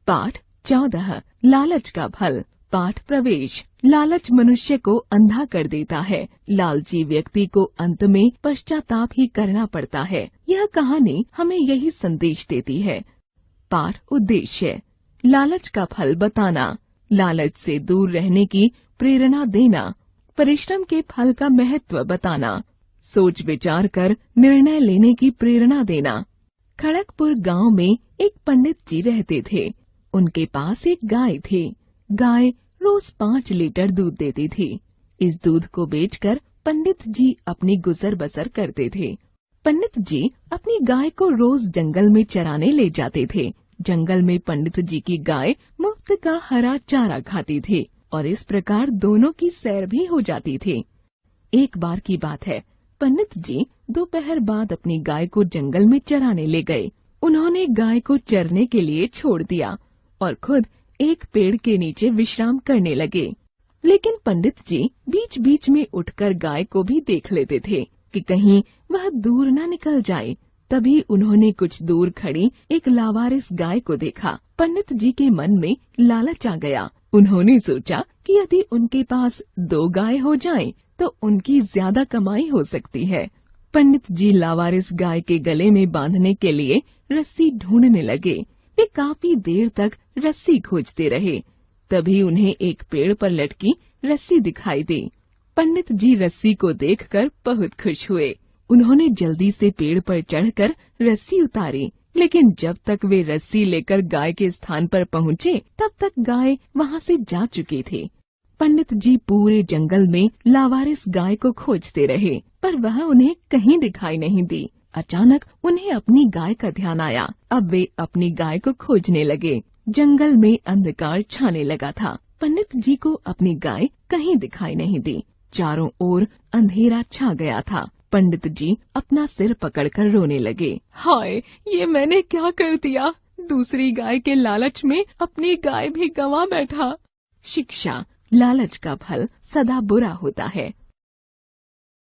पाठ 14 लालच का फल। पाठ प्रवेश। लालच मनुष्य को अंधा कर देता है। लालची व्यक्ति को अंत में पश्चाताप ही करना पड़ता है। यह कहानी हमें यही संदेश देती है। पाठ उद्देश्य। लालच का फल बताना, लालच से दूर रहने की प्रेरणा देना, परिश्रम के फल का महत्व बताना, सोच विचार कर निर्णय लेने की प्रेरणा देना। खड़गपुर गांव में एक पंडित जी रहते थे। उनके पास एक गाय थी। गाय रोज 5 लीटर दूध देती थी। इस दूध को बेचकर पंडित जी अपनी गुजर बसर करते थे। पंडित जी अपनी गाय को रोज जंगल में चराने ले जाते थे। जंगल में पंडित जी की गाय मुफ्त का हरा चारा खाती थी और इस प्रकार दोनों की सैर भी हो जाती थी। एक बार की बात है, पंडित जी दोपहर बाद अपनी गाय को जंगल में चराने ले गए। उन्होंने गाय को चरने के लिए छोड़ दिया और खुद एक पेड़ के नीचे विश्राम करने लगे। लेकिन पंडित जी बीच बीच में उठकर गाय को भी देख लेते थे कि कहीं वह दूर न निकल जाए। तभी उन्होंने कुछ दूर खड़ी एक लावारिस गाय को देखा। पंडित जी के मन में लालच आ गया। उन्होंने सोचा कि यदि उनके पास 2 गाय हो जाएं, तो उनकी ज्यादा कमाई हो सकती है। पंडित जी लावारिस गाय के गले में बांधने के लिए रस्सी ढूंढने लगे। वे काफी देर तक रस्सी खोजते रहे। तभी उन्हें एक पेड़ पर लटकी रस्सी दिखाई दी। पंडित जी रस्सी को देखकर बहुत खुश हुए। उन्होंने जल्दी से पेड़ पर चढ़कर रस्सी उतारी। लेकिन जब तक वे रस्सी लेकर गाय के स्थान पर पहुँचे, तब तक गाय वहाँ से जा चुकी थी। पंडित जी पूरे जंगल में लावारिस गाय को खोजते रहे, पर वह उन्हें कहीं दिखाई नहीं दी। अचानक उन्हें अपनी गाय का ध्यान आया। अब वे अपनी गाय को खोजने लगे। जंगल में अंधकार छाने लगा था। पंडित जी को अपनी गाय कहीं दिखाई नहीं दी। चारों ओर अंधेरा छा गया था। पंडित जी अपना सिर पकड़कर रोने लगे। हाय, ये मैंने क्या कर दिया? दूसरी गाय के लालच में अपनी गाय भी गंवा बैठा। शिक्षा। लालच का फल सदा बुरा होता है।